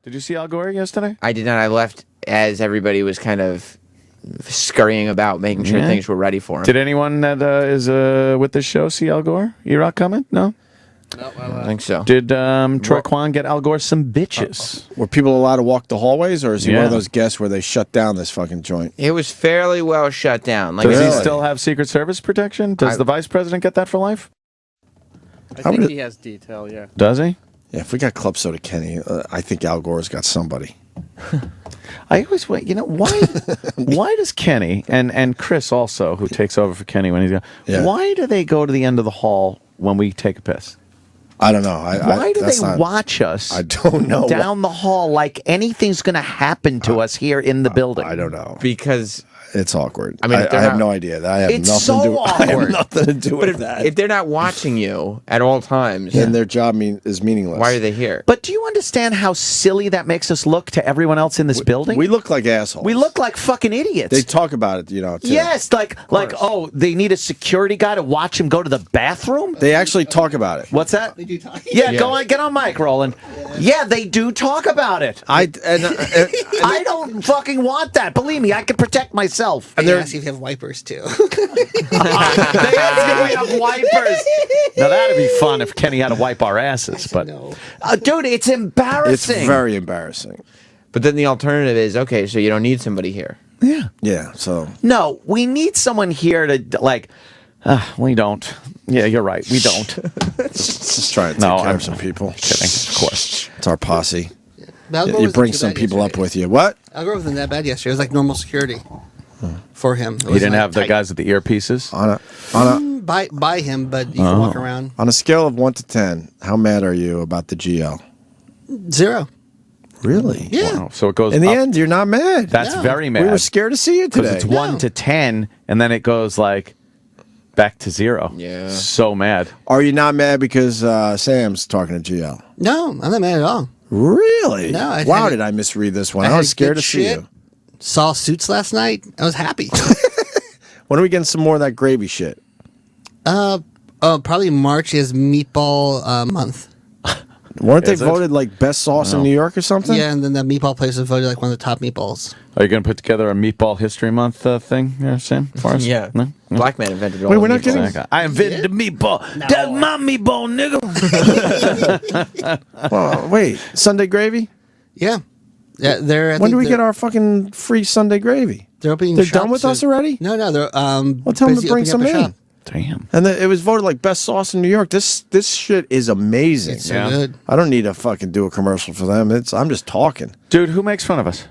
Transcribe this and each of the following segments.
Did you see Al Gore yesterday? I did not. I left as everybody was kind of scurrying about, making sure things were ready for him. Did anyone that is with this show see Al Gore? E-Rock coming? No? No, I don't think so. Did Troy Kwan get Al Gore some bitches? Were people allowed to walk the hallways, or is he one of those guests where they shut down this fucking joint? It was fairly well shut down. Does he still have Secret Service protection? Does the vice president get that for life? I think he has detail, yeah. Does he? Yeah, if we got Club Soda Kenny, I think Al Gore's got somebody. I always wait. You know why? Why does Kenny and Chris also, who takes over for Kenny when he's gone? Yeah. Why do they go to the end of the hall when we take a piss? I don't know. Why do they watch us? I don't know. Down the hall like anything's going to happen to us here in the building. I don't know. Because it's awkward. I mean, I have no idea. I have nothing to do with that. If they're not watching you at all times, then their job is meaningless. Why are they here? But do you understand how silly that makes us look to everyone else in this building? We look like assholes. We look like fucking idiots. They talk about it, too. Yes, like oh, they need a security guy to watch him go to the bathroom? They actually talk about it. What's that? They do talk. Yeah, go on, get on mic, Roland. Yeah, they do talk about it. I don't fucking want that. Believe me, I can protect myself. And they ask if you have wipers too. They ask if we have wipers. Now that'd be fun if Kenny had to wipe our asses. But no. Dude, it's embarrassing. It's very embarrassing. But then the alternative is, okay, so you don't need somebody here. Yeah. Yeah, so. No, we need someone here to, like, we don't. Yeah, you're right. We don't. Just trying to take care of some people. Kidding, of course. It's our posse. You bring some people up with you. What? Al Gore wasn't that bad yesterday. It was like normal security for him. He didn't have the guys with the earpieces? By him, but you can walk around. On a scale of 1 to 10, how mad are you about the GL? 0. Really? Yeah. Wow. So it goes in the up. end, you're not mad. That's very mad. We were scared to see you today. Because it's 1 to 10, and then it goes like back to 0. Yeah. So mad. Are you not mad because Sam's talking to GL? No, I'm not mad at all. Really? No. Wow, did I misread this one? I was scared to see you. Saw Suits last night. I was happy. When are we getting some more of that gravy shit? Probably March is meatball month. Weren't they voted like best sauce in New York or something? Yeah, and then the meatball place was voted like one of the top meatballs. Are you going to put together a Meatball History Month thing there, Sam? For us? Yeah. No? Black man invented it all. Wait, we're not getting... I invented the meatball. No. That's my meatball, nigga. Well, wait, Sunday gravy? Yeah. Yeah, when do we get our fucking free Sunday gravy? They're opening. They're done with us already? No, they're. Well, tell them to bring some in. Damn. And it was voted like best sauce in New York. This shit is amazing. It's so good. I don't need to fucking do a commercial for them. I'm just talking. Dude, who makes fun of us?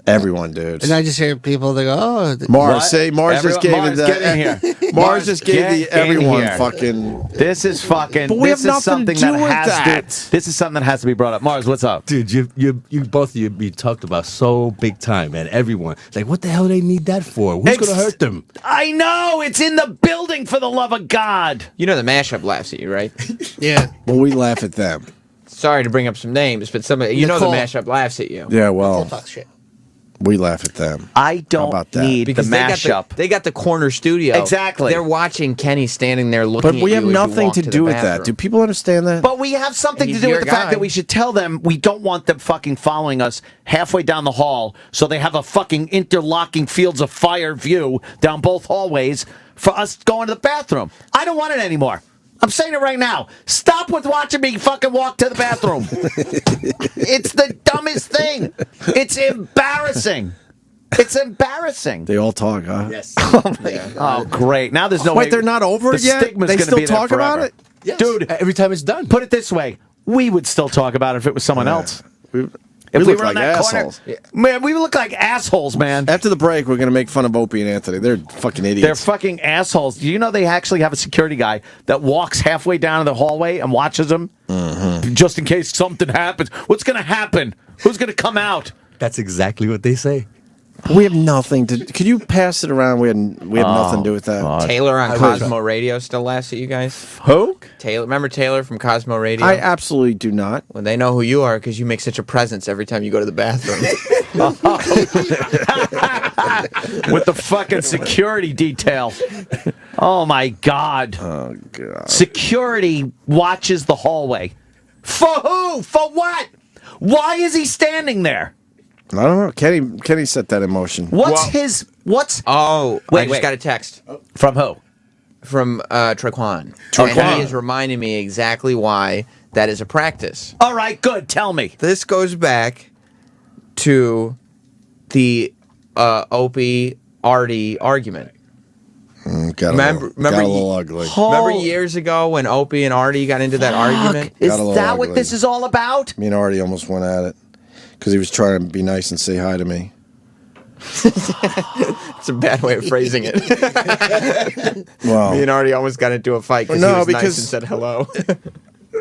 Everyone, dude. And I just hear people that go, "Oh, Mars, Mars just gave it get in here. Mars just gave everyone fucking. This is fucking. But we this have is nothing something to do with has that. to. This is something that has to be brought up. Mars, what's up, dude? You both of you be talked about so big time, man. Everyone like, what the hell do they need that for? Who's gonna hurt them? I know it's in the building. For the love of God, you know the mashup laughs at you, right? Yeah. Well, we laugh at them. Sorry to bring up some names, but somebody you know the mashup laughs at you. Yeah, well. Talk shit. We laugh at them. I don't need because the mashup. They got the corner studio. Exactly. They're watching Kenny standing there looking at you. But we have as you nothing walk to do with that. Do people understand that? But we have something to do with the fact that we should tell them we don't want them fucking following us halfway down the hall so they have a fucking interlocking fields of fire view down both hallways for us going to the bathroom. I don't want it anymore. I'm saying it right now. Stop with watching me fucking walk to the bathroom. It's the dumbest thing. It's embarrassing. It's embarrassing. They all talk, huh? Yes. Oh, great. Now there's no way. Wait, they're not over it yet? Stigma's They gonna still be there talk about forever. it? Yes. Dude, every time it's done. Put it this way. We would still talk about it if it was someone else. If we look were like in that assholes. corner, man, we look like assholes, man. After the break, we're going to make fun of Opie and Anthony. They're fucking idiots. They're fucking assholes. Do you know they actually have a security guy that walks halfway down the hallway and watches them just in case something happens? What's going to happen? Who's going to come out? That's exactly what they say. We have nothing to... Could you pass it around? We have nothing to do with that. God. Taylor on Cosmo Radio still laughs at you guys? Who? Taylor. Remember Taylor from Cosmo Radio? I absolutely do not. Well, they know who you are because you make such a presence every time you go to the bathroom. With the fucking security detail. Oh, my God. Oh, God. Security watches the hallway. For who? For what? Why is he standing there? I don't know. Kenny set that in motion. What's Oh, I just got a text from who? from Traquan. And he is reminding me exactly why that is a practice. All right, good. Tell me. This goes back to the Opie Artie argument. Got a little ugly. Remember years ago when Opie and Artie got into that argument? Is that what this is all about? Me and Artie almost went at it because he was trying to be nice and say hi to me. It's a bad way of phrasing it. Well, me and Artie almost got into a fight because he was nice and said hello.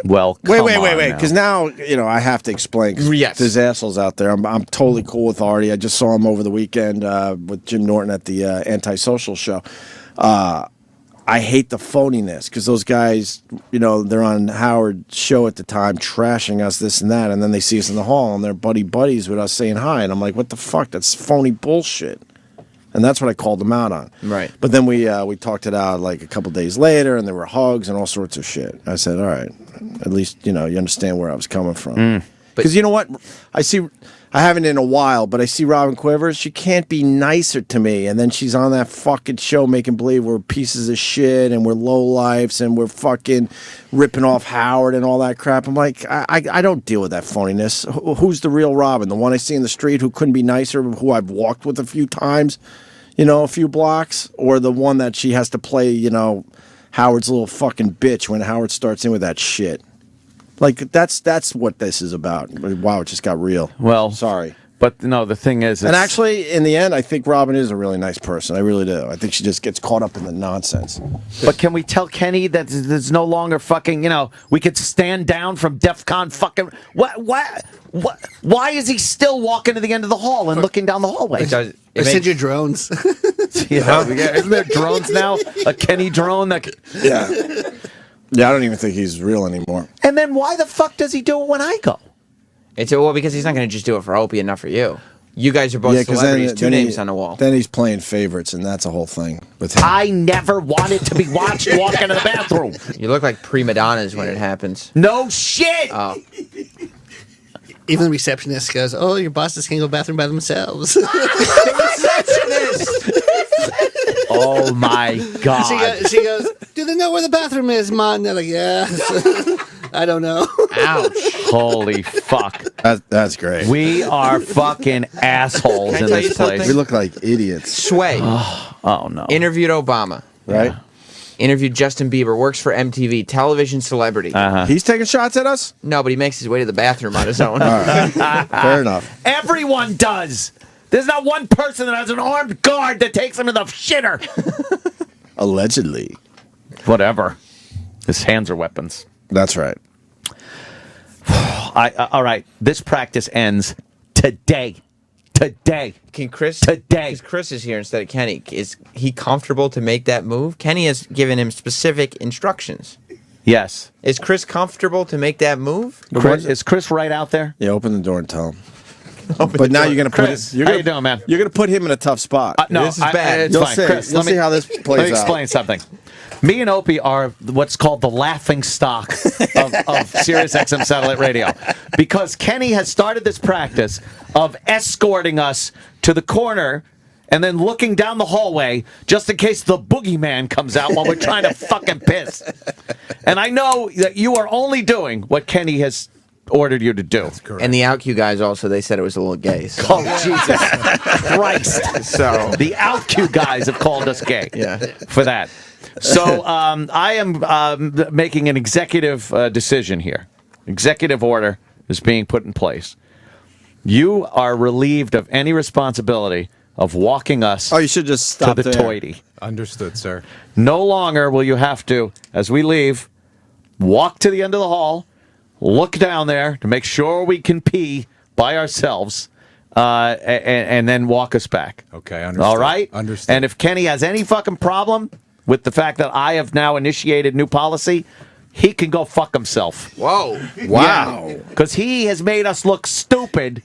Well, wait, because now I have to explain. Yes, there's assholes out there. I'm totally cool with Artie. I just saw him over the weekend with Jim Norton at the Antisocial show. I hate the phoniness because those guys, they're on Howard's show at the time, trashing us, this and that, and then they see us in the hall and they're buddies with us saying hi, and I'm like, what the fuck? That's phony bullshit. And that's what I called them out on. Right. But then we talked it out like a couple days later, and there were hugs and all sorts of shit. I said, all right, at least you understand where I was coming from. Because you know what? I haven't in a while, but I see Robin Quivers. She can't be nicer to me. And then she's on that fucking show making believe we're pieces of shit and we're lowlifes and we're fucking ripping off Howard and all that crap. I'm like, I don't deal with that phoniness. Who's the real Robin? The one I see in the street who couldn't be nicer, who I've walked with a few times, a few blocks? Or the one that she has to play, Howard's little fucking bitch when Howard starts in with that shit? Like, that's what this is about. Wow, it just got real. Well, sorry. But no, the thing is... And actually, in the end, I think Robin is a really nice person. I really do. I think she just gets caught up in the nonsense. But can we tell Kenny that there's no longer fucking, we could stand down from DEF CON fucking... Why is he still walking to the end of the hall and looking down the hallway? Send your drones. Isn't there drones now? A Kenny drone that... Yeah. Yeah, I don't even think he's real anymore. And then why the fuck does he do it when I go? It's because he's not going to just do it for Opie and not for you. You guys are both celebrities, two names on the wall. Then he's playing favorites, and that's a whole thing with him. I never wanted to be watched walk into the bathroom. You look like prima donnas when it happens. No shit! Oh. Even the receptionist goes, "Oh, your bosses can go to the bathroom by themselves." The receptionist! Oh my God. She goes, "Do they know where the bathroom is, Mon?" They're like, "Yeah." I don't know. Ouch. Holy fuck. That's great. We are fucking assholes in this place. We look like idiots. Sway. Oh no. Interviewed Obama. Right? Yeah. Interviewed Justin Bieber, works for MTV, television celebrity. He's taking shots at us? No, but he makes his way to the bathroom on his own. All right. Fair enough. Everyone does. There's not one person that has an armed guard that takes him to the shitter. Allegedly. Whatever. His hands are weapons. That's right. All right. This practice ends today. Today. Can Chris? Today. Because Chris is here instead of Kenny. Is he comfortable to make that move? Kenny has given him specific instructions. Yes. Is Chris comfortable to make that move? Is Chris right out there? Yeah, open the door and tell him. But now you're going to put Chris, how you doing, man? You're going to put him in a tough spot. No, this is bad. It's You'll fine. see. Chris, You'll see how this plays out. Let me explain something. Me and Opie are what's called the laughing stock of Sirius XM satellite radio, because Kenny has started this practice of escorting us to the corner and then looking down the hallway just in case the boogeyman comes out while we're trying to fucking piss. And I know that you are only doing what Kenny has ordered you to do. And the OutQ guys also, they said it was a little gay. So. Oh, Jesus Christ. So the OutQ guys have called us gay for that. So I am making an executive decision here. Executive order is being put in place. You are relieved of any responsibility of walking us you should just stop to the there. toity. Understood, sir. No longer will you have to, as we leave, walk to the end of the hall, look down there to make sure we can pee by ourselves, and then walk us back. Okay, understood. All right? Understood. And if Kenny has any fucking problem with the fact that I have now initiated new policy, he can go fuck himself. Whoa. Wow. Because he has made us look stupid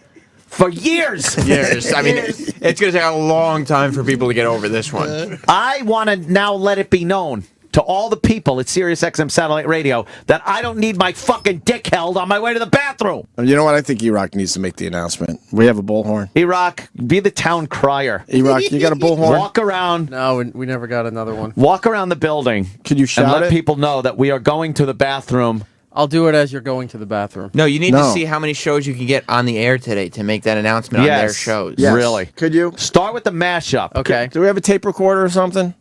for years. I mean, it's going to take a long time for people to get over this one. I want to now let it be known to all the people at SiriusXM Satellite Radio that I don't need my fucking dick held on my way to the bathroom. You know what? I think E-Rock needs to make the announcement. We have a bullhorn. E-Rock, be the town crier. E-Rock, you got a bullhorn? Walk around. No, we never got another one. Walk around the building. Could you shout and let it? people know that we are going to the bathroom. I'll do it as you're going to the bathroom. No, you need to see how many shows you can get on the air today to make that announcement on their shows. Yes. Really? Could you? Start with the mashup. Okay. Do we have a tape recorder or something?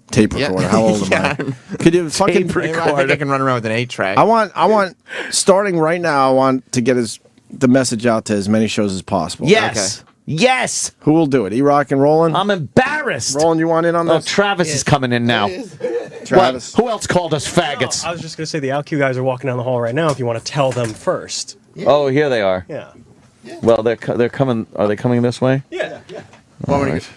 Tape recorder. How old am I? Could you fucking I think I can run around with an 8-track. I want starting right now. I want to get the message out to as many shows as possible. Yes. Okay. Yes. Who will do it? E-Rock and Roland? I'm embarrassed. Roland, you want in on this? Travis is coming in now. Travis. Who else called us faggots? I was just going to say the OutQ guys are walking down the hall right now if you want to tell them first. Yeah. Oh, here they are. Yeah. Well, they're coming. Are they coming this way? Yeah. All right.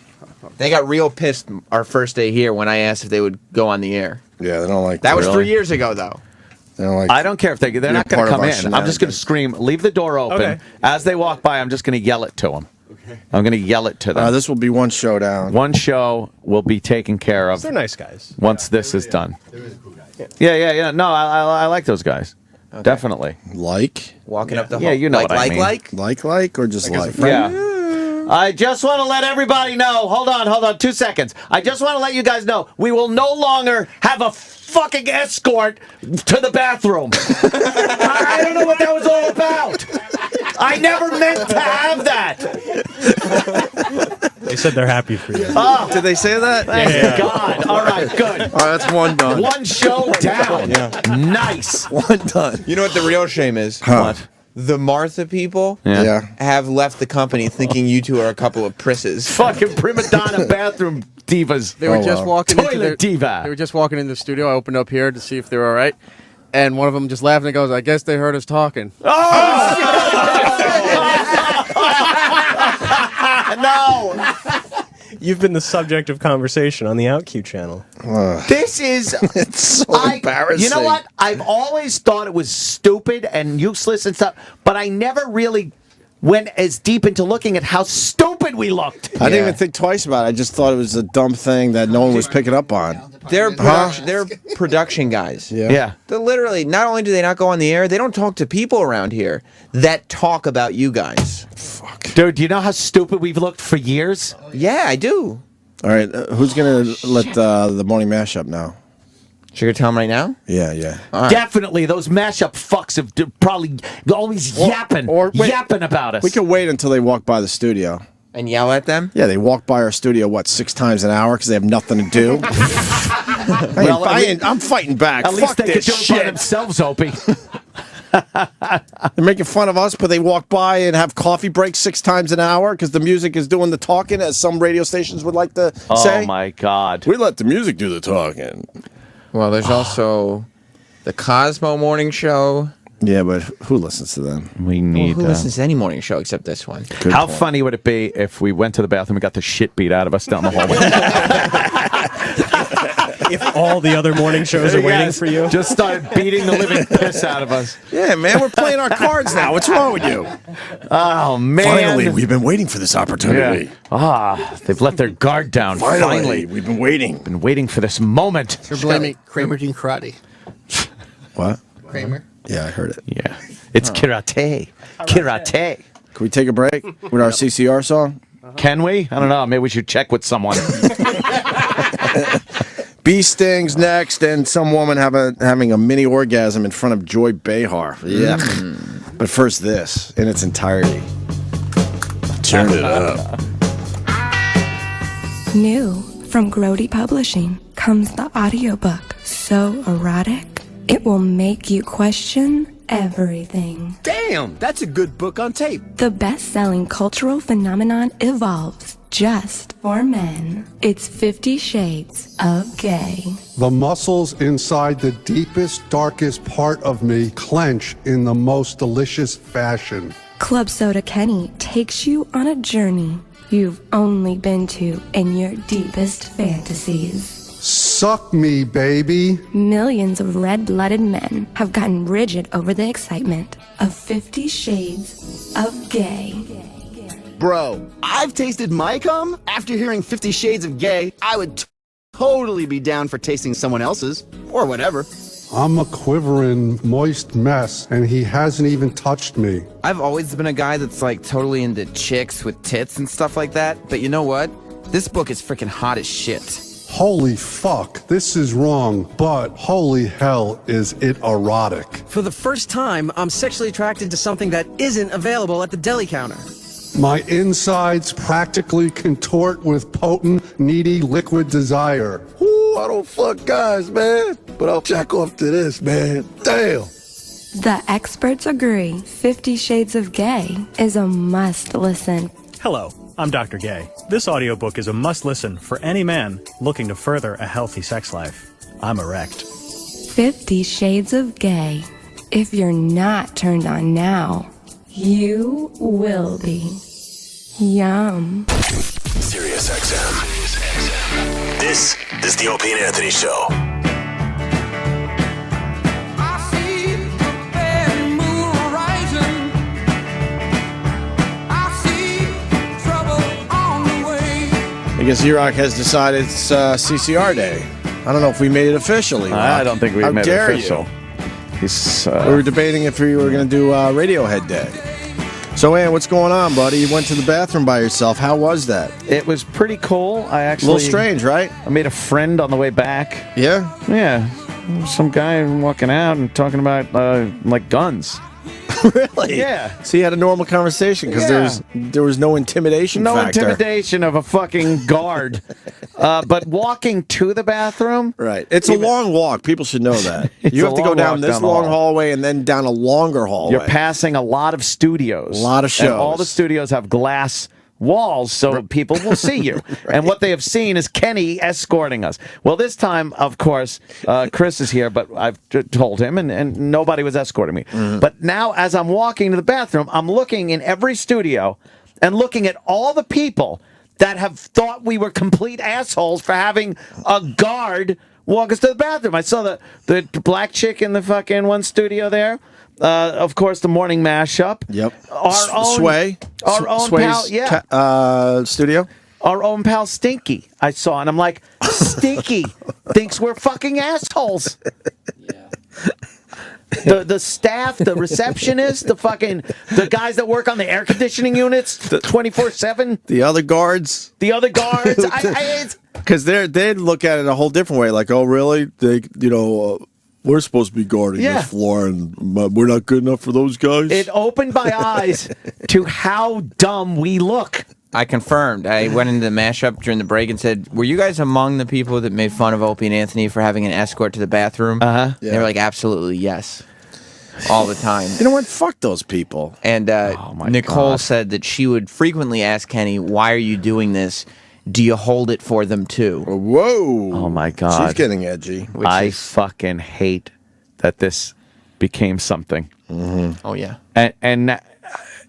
They got real pissed our first day here when I asked if they would go on the air. Yeah, they don't like that. Was 3 years ago, though. They don't like I don't care if they're not going to come in. I'm just going to scream, leave the door open. Okay. As they walk by, I'm just going to yell it to them. Okay. I'm going to yell it to them. This will be one show down. One show will be taken care of. They're nice guys. Once this is done. They're really cool guys. Yeah. No, I like those guys. Okay. Definitely. Like? Walking up the hall. Yeah, you know what I mean. Like, or just like? Yeah. I just want to let everybody know. Hold on, 2 seconds. I just want to let you guys know we will no longer have a fucking escort to the bathroom. I don't know what that was all about. I never meant to have that. They said they're happy for you. Oh, did they say that? Thank God. All right, good. All right, that's one done. One show down. Nice. One done. You know what the real shame is? What? The Martha people have left the company thinking you two are a couple of prisses. Fucking prima donna bathroom divas. They were just walking into Toilet diva. They were just walking in the studio. I opened up here to see if they were all right. And one of them just laughed and goes, I guess they heard us talking. No. You've been the subject of conversation on the OutQ channel. This is it's so embarrassing. You know what? I've always thought it was stupid and useless and stuff, but I never really went as deep into looking at how stupid we looked. I didn't even think twice about it. I just thought it was a dumb thing that no one was picking up on. They're production guys. Yeah. They're literally, not only do they not go on the air, they don't talk to people around here that talk about you guys. Fuck. Dude, do you know how stupid we've looked for years? Yeah, I do. All right, who's going to let the morning mashup know? Should I tell them right now? Yeah. All right. Definitely, those mashup fucks have probably always yapping about us. We could wait until they walk by the studio. And yell at them? Yeah, they walk by our studio, 6 times an hour because they have nothing to do? I'm fighting back. At least Fuck they could this do it shit. by themselves, Opie. They're making fun of us, but they walk by and have coffee breaks 6 times an hour because the music is doing the talking, as some radio stations would like to say. Oh, my God. We let the music do the talking. Well, there's also the Cosmo Morning Show. Yeah, but who listens to them? We need... Who listens to any morning show except this one? How funny would it be if we went to the bathroom and got the shit beat out of us down the hallway? If all the other morning shows are waiting for you. Just started beating the living piss out of us. Yeah, man, we're playing our cards now. What's wrong with you? Oh, man. Finally, we've been waiting for this opportunity. Yeah. They've let their guard down. Finally. We've been waiting. Been waiting for this moment. You're blaming Kramer doing karate. What? Kramer? Yeah, I heard it. Yeah. It's karate. Karate. Can we take a break with our CCR song? Can we? I don't know. Maybe we should check with someone. Bee stings next, and some woman having a mini orgasm in front of Joy Behar. Yeah. But first, this in its entirety. Turn it up. New from Grody Publishing comes the audiobook so erotic it will make you question everything. Damn, that's a good book on tape. The best-selling cultural phenomenon evolves just for men. It's 50 Shades of Gay. The muscles inside the deepest, darkest part of me clench in the most delicious fashion. Club Soda Kenny takes you on a journey you've only been to in your deepest fantasies. Suck me, baby. Millions of red-blooded men have gotten rigid over the excitement of 50 Shades of Gay. Bro, I've tasted my cum. After hearing 50 Shades of Gay, I would totally be down for tasting someone else's, or whatever. I'm a quivering, moist mess, and he hasn't even touched me. I've always been a guy that's like totally into chicks with tits and stuff like that, but you know what? This book is freaking hot as shit. Holy fuck, this is wrong, but holy hell, is it erotic. For the first time, I'm sexually attracted to something that isn't available at the deli counter. My insides practically contort with potent, needy liquid desire. Ooh, I don't fuck guys, man, but I'll jack off to this, man. Damn. The experts agree 50 Shades of Gay is a must listen. Hello, I'm Dr. Gay. This audiobook is a must listen for any man looking to further a healthy sex life. I'm erect. 50 Shades of Gay. If you're not turned on now, you will be. Yum. Sirius XM. This is the Opie and Anthony Show. I guess E-Rock has decided it's CCR Day. I don't know if we made it official, E-Rock. I don't think we How made it dare official. You? We were debating if we were going to do Radiohead Day. So, Ann, what's going on, buddy? You went to the bathroom by yourself. How was that? It was pretty cool. I actually a little strange, right? I made a friend on the way back. Yeah? Yeah. Some guy walking out and talking about like guns. Really? Yeah. So you had a normal conversation because there was no intimidation factor. No intimidation of a fucking guard. But walking to the bathroom. Right. It's a long walk. People should know that. You have to go down this long hallway and then down a longer hallway. You're passing a lot of studios. A lot of shows. And all the studios have glass walls so people will see you. Right. And what they have seen is Kenny escorting us. Well, this time, of course, Chris is here, but I've told him, and nobody was escorting me. Mm-hmm. But now, as I'm walking to the bathroom, I'm looking in every studio and looking at all the people that have thought we were complete assholes for having a guard walk us to the bathroom. I saw the black chick in the fucking one studio there. Of course, the morning mashup. Yep. Our own Sway. Our own Sway's pal. Studio. Our own pal Stinky. I saw, and I'm like, Stinky thinks we're fucking assholes. Yeah. The staff, the receptionist, the guys that work on the air conditioning units, 24/7. The other guards. Because they'd look at it a whole different way. Like, oh, really? We're supposed to be guarding this floor, and we're not good enough for those guys? It opened my eyes to how dumb we look. I confirmed. I went into the mashup during the break and said, were you guys among the people that made fun of Opie and Anthony for having an escort to the bathroom? Uh-huh. Yeah. They were like, absolutely, yes. All the time. You know what? Fuck those people. And Nicole said that she would frequently ask Kenny, why are you doing this? Do you hold it for them too? Whoa. Oh my God. She's getting edgy. I fucking hate that this became something. Mm-hmm. Oh yeah.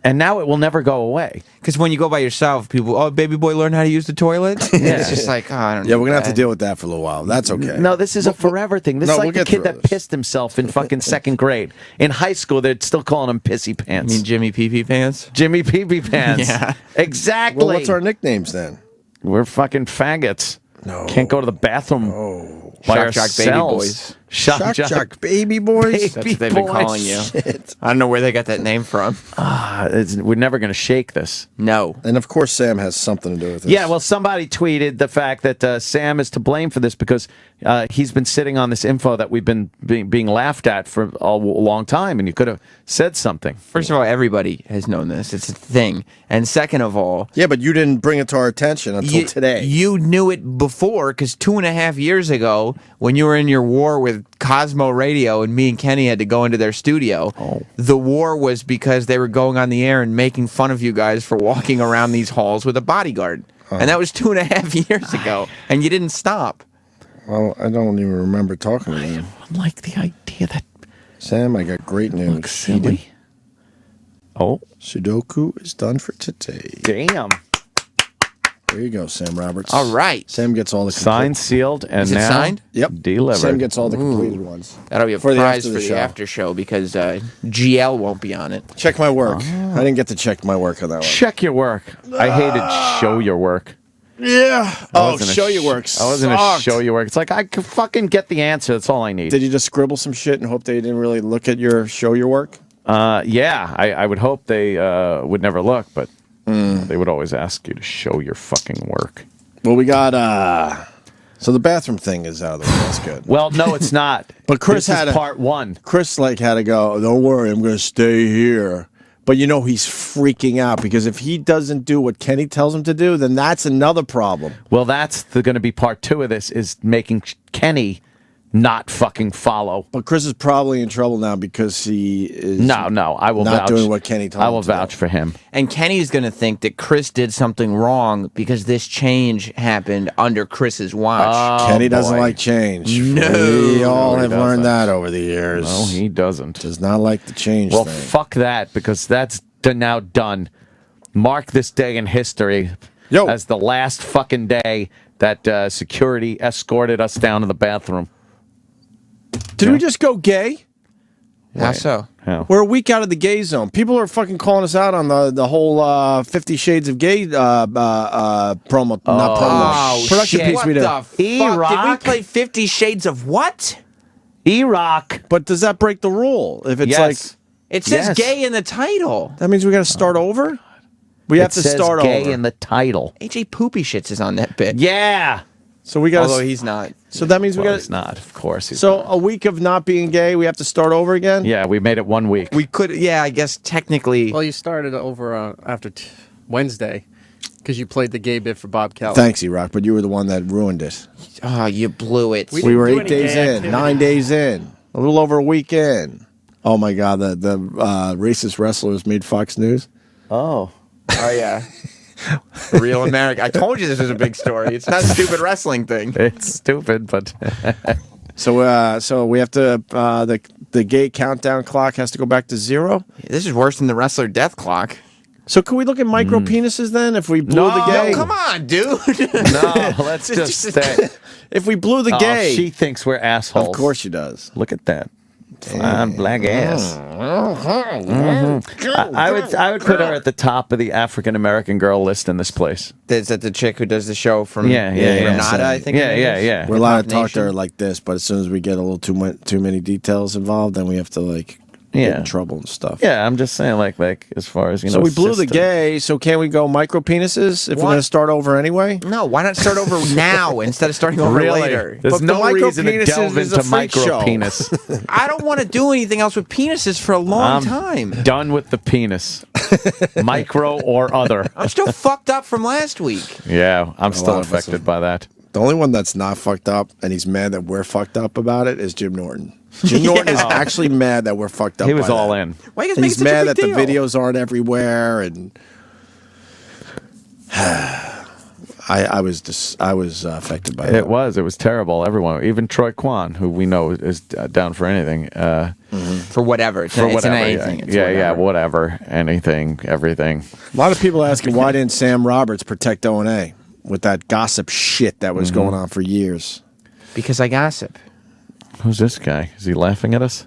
And now it will never go away. Because when you go by yourself, people, oh, baby boy, learn how to use the toilet? Yeah. It's just like, oh, I don't know. Yeah, we're going to have to deal with that for a little while. That's okay. No, this is a forever thing. This is like the kid that pissed himself in fucking second grade. In high school, they're still calling him Pissy Pants. You mean Jimmy Pee-Pee Pants? Jimmy Pee-Pee Pants. Yeah. Exactly. Well, what's our nicknames then? We're fucking faggots. No. Can't go to the bathroom by Shock Jock Baby Boys. Shock Jock Baby Boys? That's what they've been calling you. Shit. I don't know where they got that name from. We're never going to shake this. No. And of course, Sam has something to do with this. Yeah, well, somebody tweeted the fact that Sam is to blame for this because he's been sitting on this info that we've been being laughed at for a long time, and you could have said something. First of all, everybody has known this. It's a thing. And second of all... Yeah, but you didn't bring it to our attention until today. You knew it before, because 2.5 years ago, when you were in your war with Cosmo Radio and me and Kenny had to go into their studio, the war was because they were going on the air and making fun of you guys for walking around these halls with a bodyguard. And that was 2.5 years ago, and you didn't stop. Well, I don't even remember talking to him. I like the idea that... Sam, I got great news. Looks silly. Oh. Sudoku is done for today. Damn. There you go, Sam Roberts. All right. Sam gets all the signed, sealed, and is it now signed? Yep. Delivered. Sam gets all the completed ones. That'll be a prize for the after show because GL won't be on it. Check my work. I didn't get to check my work on that one. Check your work. I hated show your work. Yeah. Oh, show your work. I wasn't a show your work. It's like I could fucking get the answer. That's all I need. Did you just scribble some shit and hope they didn't really look at your show your work? Yeah. I would hope they would never look, but they would always ask you to show your fucking work. Well, we got so the bathroom thing is out of the way. That's good. Well, no, it's not. But Chris this had is part one. Chris had to go. Don't worry, I'm going to stay here. But you know he's freaking out because if he doesn't do what Kenny tells him to do, then that's another problem. Well, that's going to be part two of this, is making Kenny not fucking follow. But Chris is probably in trouble now because he is no, I will not vouch. doing what Kenny told him. I will vouch for him. And Kenny's going to think that Chris did something wrong because this change happened under Chris's watch. Kenny doesn't like change. No. We all have doesn't. learned that over the years. No, he doesn't. Does not like the change Well, thing. fuck that, because that's now done. Mark this day in history as the last fucking day that security escorted us down to the bathroom. Did we just go gay? How so? How? We're a week out of the gay zone. People are fucking calling us out on the whole 50 Shades of Gay promo. Not promo. Production shit. piece What we did. the fuck? Did we play 50 Shades of what? E-Rock. But does that break the rule? If it's like... It says gay in the title. That means we got to start over? We have to start gay over. in the title. AJ Poopy Shits is on that bit. Yeah. So we got. Although he's not. So that means we got. He's not. Of course. He's So a week of not being gay, we have to start over again. Yeah, we made it 1 week. We could. Yeah, I guess technically. Well, you started over after Wednesday because you played the gay bit for Bob Kelly. Thanks, E-Rock, but you were the one that ruined it. Oh, you blew it. We were 8 days in, 9 days in, a little over a week in. Oh my God, the racist wrestlers made Fox News. Oh yeah. Real America. I told you this was a big story. It's not a stupid wrestling thing. It's stupid, but so we have to the gay countdown clock has to go back to 0. This is worse than the wrestler death clock. So can we look at micro penises then? If we blew the gay, No, come on, dude. no, let's just stay. If we blew the gay, she thinks we're assholes. Of course she does. Look at that. Fine black ass. I would put her at the top of the African American girl list in this place. Is that the chick who does the show from Yeah. Renata, I think? Yeah. We're allowed to talk to her like this, but as soon as we get a little too many details involved, then we have to get in trouble and stuff. Yeah, I'm just saying like as far as So we blew the gay. So can we go micro penises if we're going to start over anyway? No, why not start over now instead of starting over later? There's But no the reason to delve micro-penises is a into freak micro show. penis. I don't want to do anything else with penises for a long time. Done with the penis, micro or other. I'm still fucked up from last week. Yeah, I'm still lot of us affected by that. The only one that's not fucked up, and he's mad that we're fucked up about it, is Jim Norton. Jim Norton is actually mad that we're fucked up. He was by all that. in. Why you guys And make he's such a mad big that deal? the videos aren't everywhere, and I was affected by that. It was terrible. Everyone, even Troy Kwan, who we know is down for anything. For whatever. It's For whatever, anything. yeah. It's Yeah, whatever. Anything, everything. A lot of people asking why didn't Sam Roberts protect O&A with that gossip shit that was going on for years. Because I gossip. Who's this guy? Is he laughing at us?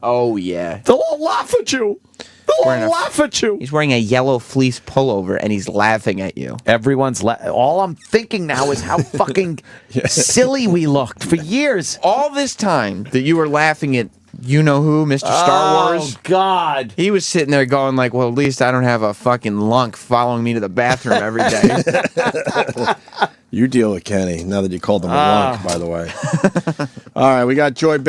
Oh, yeah. They'll all laugh at you. They'll all laugh at you. He's wearing a yellow fleece pullover and he's laughing at you. Everyone's all I'm thinking now is how fucking silly we looked for years. All this time that you were laughing at you-know-who, Mr. Star Wars. Oh, God. He was sitting there going like, well, at least I don't have a fucking lunk following me to the bathroom every day. You deal with Kenny, now that you called him a lunk, by the way. All right, we got Joy